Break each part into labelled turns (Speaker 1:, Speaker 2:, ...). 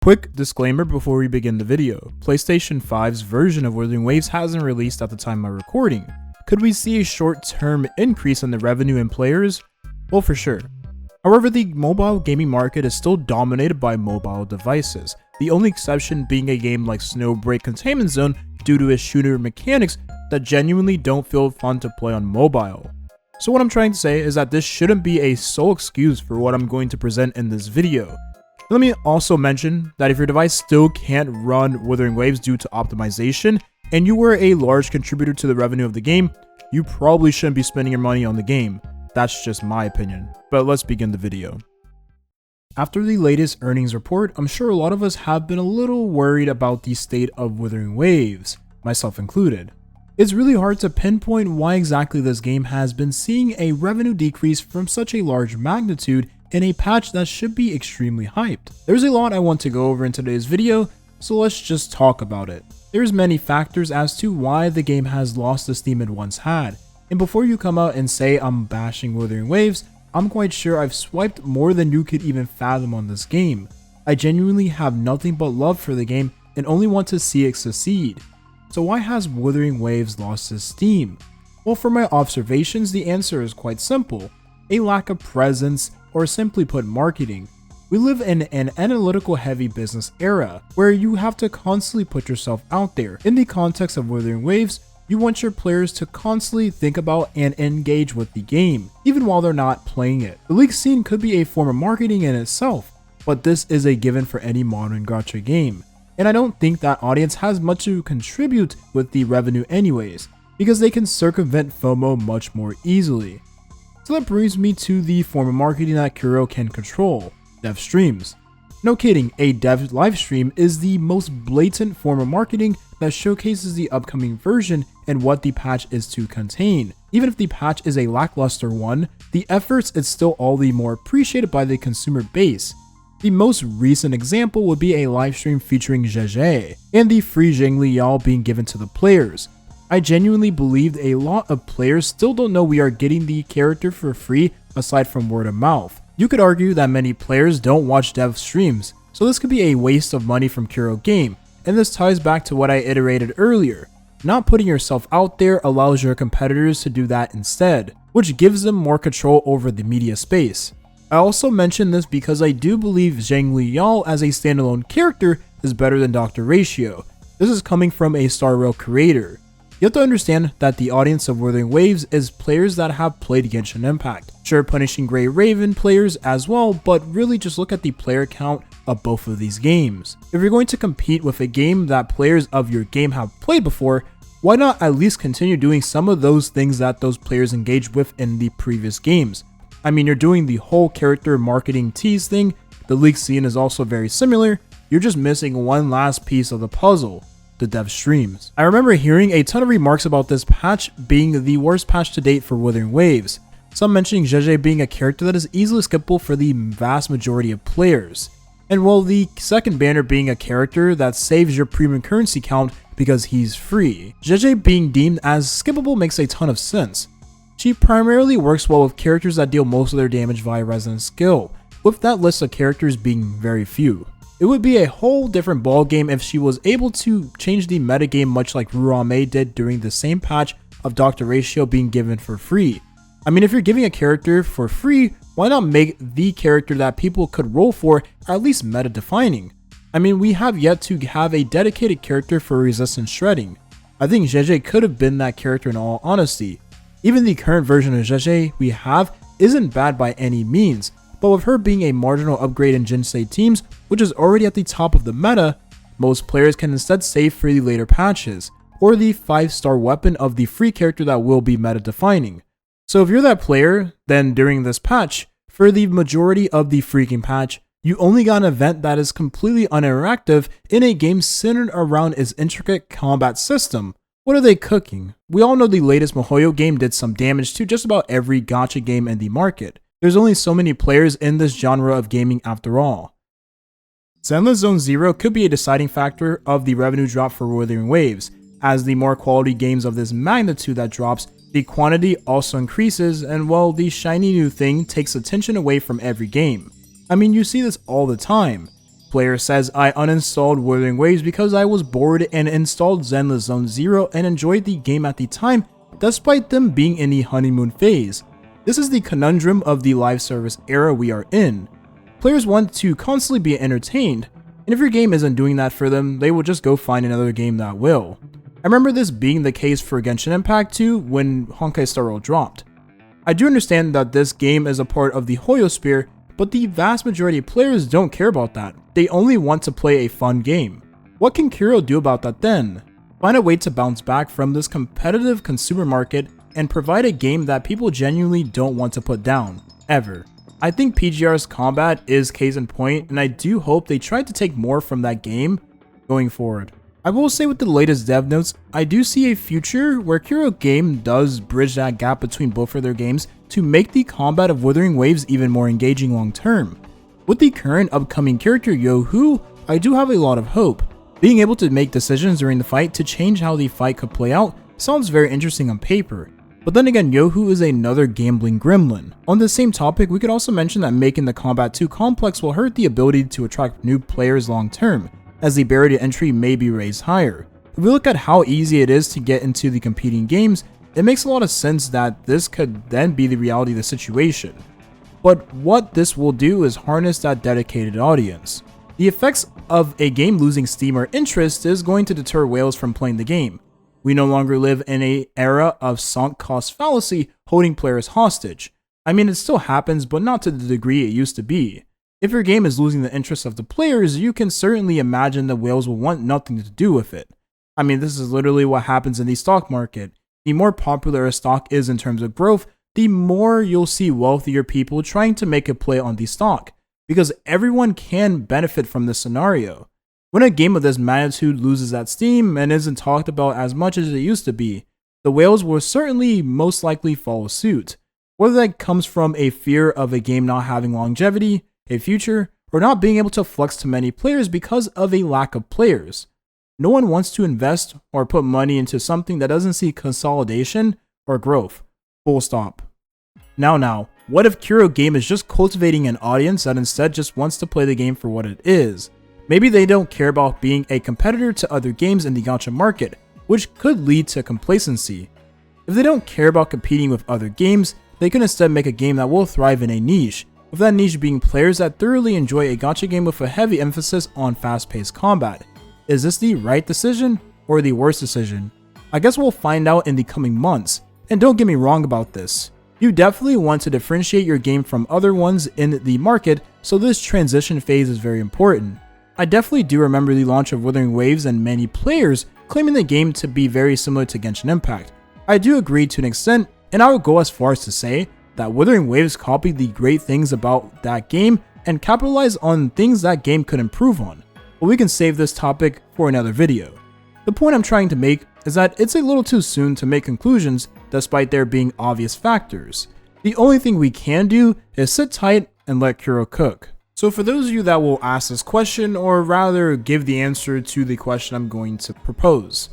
Speaker 1: Quick disclaimer before we begin the video. PlayStation 5's version of Wuthering Waves hasn't released at the time of recording. Could we see a short-term increase in the revenue and players? Well, for sure. However, the mobile gaming market is still dominated by mobile devices, the only exception being a game like Snowbreak Containment Zone due to its shooter mechanics that genuinely don't feel fun to play on mobile. So what I'm trying to say is that this shouldn't be a sole excuse for what I'm going to present in this video. Let me also mention that if your device still can't run Wuthering Waves due to optimization, and you were a large contributor to the revenue of the game, you probably shouldn't be spending your money on the game. That's just my opinion. But let's begin the video. After the latest earnings report, I'm sure a lot of us have been a little worried about the state of Wuthering Waves, myself included. It's really hard to pinpoint why exactly this game has been seeing a revenue decrease from such a large magnitude in a patch that should be extremely hyped. There's a lot I want to go over in today's video, so let's just talk about it. There's many factors as to why the game has lost the steam it once had, and before you come out and say I'm bashing Wuthering Waves, I'm quite sure I've swiped more than you could even fathom on this game. I genuinely have nothing but love for the game and only want to see it succeed. So why has Wuthering Waves lost its steam? Well, from my observations, the answer is quite simple. A lack of presence, or simply put, marketing. We live in an analytical heavy business era, where you have to constantly put yourself out there. In the context of Wuthering Waves, you want your players to constantly think about and engage with the game, even while they're not playing it. The league scene could be a form of marketing in itself, but this is a given for any modern gacha game. And I don't think that audience has much to contribute with the revenue anyways, because they can circumvent FOMO much more easily. So that brings me to the form of marketing that Kuro can control, dev streams. No kidding, a dev live stream is the most blatant form of marketing that showcases the upcoming version and what the patch is to contain. Even if the patch is a lackluster one, the efforts is still all the more appreciated by the consumer base. The most recent example would be a livestream featuring Zhezhe and the free Zhengli Yao being given to the players. I genuinely believe a lot of players still don't know we are getting the character for free aside from word of mouth. You could argue that many players don't watch dev streams, so this could be a waste of money from Kuro Game, and this ties back to what I iterated earlier. Not putting yourself out there allows your competitors to do that instead, which gives them more control over the media space. I also mention this because I do believe Zhengli Yao as a standalone character is better than Dr. Ratio. This is coming from a Star Rail creator. You have to understand that the audience of Wuthering Waves is players that have played Genshin Impact. Sure, punishing Grey Raven players as well, but really just look at the player count of both of these games. If you're going to compete with a game that players of your game have played before, why not at least continue doing some of those things that those players engaged with in the previous games? I mean, you're doing the whole character marketing tease thing, the league scene is also very similar, you're just missing one last piece of the puzzle. The dev streams. I remember hearing a ton of remarks about this patch being the worst patch to date for Wuthering Waves, some mentioning Zhezhe being a character that is easily skippable for the vast majority of players, and while the second banner being a character that saves your premium currency count because he's free. Zhezhe being deemed as skippable makes a ton of sense. She primarily works well with characters that deal most of their damage via resonant skill, with that list of characters being very few. It would be a whole different ballgame if she was able to change the metagame much like Ruame did during the same patch of Dr. Ratio being given for free. I mean, if you're giving a character for free, why not make the character that people could roll for at least meta defining? I mean, we have yet to have a dedicated character for resistance shredding. I think Zhezhe could have been that character in all honesty. Even the current version of Zhezhe we have isn't bad by any means, but with her being a marginal upgrade in Jinsei teams, which is already at the top of the meta, most players can instead save for the later patches, or the 5-star weapon of the free character that will be meta defining. So if you're that player, then during this patch, for the majority of the freaking patch, you only got an event that is completely uninteractive in a game centered around its intricate combat system. What are they cooking? We all know the latest MiHoYo game did some damage to just about every gacha game in the market. There's only so many players in this genre of gaming after all. Zenless Zone Zero could be a deciding factor of the revenue drop for Wuthering Waves, as the more quality games of this magnitude that drops, the quantity also increases, and well, the shiny new thing takes attention away from every game. I mean, you see this all the time. Player says, I uninstalled Wuthering Waves because I was bored and installed Zenless Zone Zero and enjoyed the game at the time, despite them being in the honeymoon phase. This is the conundrum of the live service era we are in. Players want to constantly be entertained, and if your game isn't doing that for them, they will just go find another game that will. I remember this being the case for Genshin Impact 2 when Honkai Star Rail dropped. I do understand that this game is a part of the Hoyosphere, but the vast majority of players don't care about that. They only want to play a fun game. What can Kuro do about that then? Find a way to bounce back from this competitive consumer market and provide a game that people genuinely don't want to put down, ever. I think PGR's combat is case in point, and I do hope they try to take more from that game going forward. I will say with the latest dev notes, I do see a future where Kuro Game does bridge that gap between both of their games to make the combat of Wuthering Waves even more engaging long term. With the current upcoming character Yohu, I do have a lot of hope. Being able to make decisions during the fight to change how the fight could play out sounds very interesting on paper. But then again, Yohu is another gambling gremlin. On the same topic, we could also mention that making the combat too complex will hurt the ability to attract new players long term, as the barrier to entry may be raised higher. If we look at how easy it is to get into the competing games, it makes a lot of sense that this could then be the reality of the situation. But what this will do is harness that dedicated audience. The effects of a game losing steam or interest is going to deter whales from playing the game. We no longer live in an era of sunk cost fallacy holding players hostage. I mean, it still happens, but not to the degree it used to be. If your game is losing the interest of the players, you can certainly imagine the whales will want nothing to do with it. I mean, this is literally what happens in the stock market. The more popular a stock is in terms of growth, the more you'll see wealthier people trying to make a play on the stock, because everyone can benefit from this scenario. When a game of this magnitude loses that steam and isn't talked about as much as it used to be, the whales will certainly most likely follow suit. Whether that comes from a fear of a game not having longevity, a future, or not being able to flex to many players because of a lack of players. No one wants to invest or put money into something that doesn't see consolidation or growth. Full stop. Now, what if Kuro Game is just cultivating an audience that instead just wants to play the game for what it is? Maybe they don't care about being a competitor to other games in the gacha market, which could lead to complacency. If they don't care about competing with other games, they can instead make a game that will thrive in a niche, with that niche being players that thoroughly enjoy a gacha game with a heavy emphasis on fast-paced combat. Is this the right decision or the worst decision? I guess we'll find out in the coming months, and don't get me wrong about this. You definitely want to differentiate your game from other ones in the market, so this transition phase is very important. I definitely do remember the launch of Wuthering Waves and many players claiming the game to be very similar to Genshin Impact. I do agree to an extent, and I would go as far as to say that Wuthering Waves copied the great things about that game and capitalized on things that game could improve on. But we can save this topic for another video. The point I'm trying to make is that it's a little too soon to make conclusions despite there being obvious factors. The only thing we can do is sit tight and let Kuro cook. So for those of you that will ask this question, or rather give the answer to the question I'm going to propose,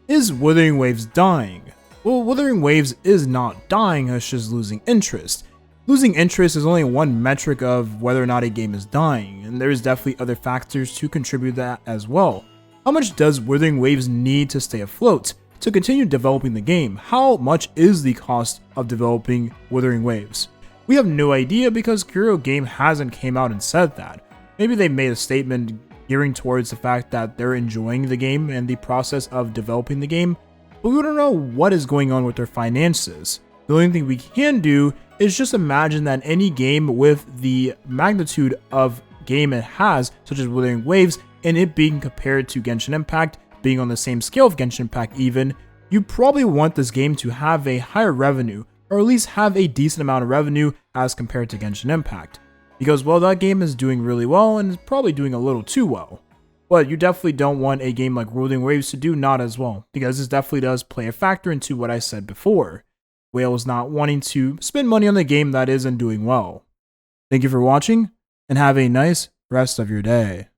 Speaker 1: is Wuthering Waves dying? Well, Wuthering Waves is not dying, it's just losing interest. Losing interest is only one metric of whether or not a game is dying, and there's definitely other factors to contribute that as well. How much does Wuthering Waves need to stay afloat to continue developing the game? How much is the cost of developing Wuthering Waves? We have no idea because Kuro Game hasn't came out and said that. Maybe they made a statement gearing towards the fact that they're enjoying the game and the process of developing the game, but we don't know what is going on with their finances. The only thing we can do is just imagine that any game with the magnitude of game it has, such as Wuthering Waves, and it being compared to Genshin Impact, being on the same scale of Genshin Impact even, you probably want this game to have a higher revenue, or at least have a decent amount of revenue as compared to Genshin Impact. Because, well, that game is doing really well and is probably doing a little too well. But you definitely don't want a game like Wuthering Waves to do not as well, because this definitely does play a factor into what I said before. Whales not wanting to spend money on the game that isn't doing well. Thank you for watching, and have a nice rest of your day.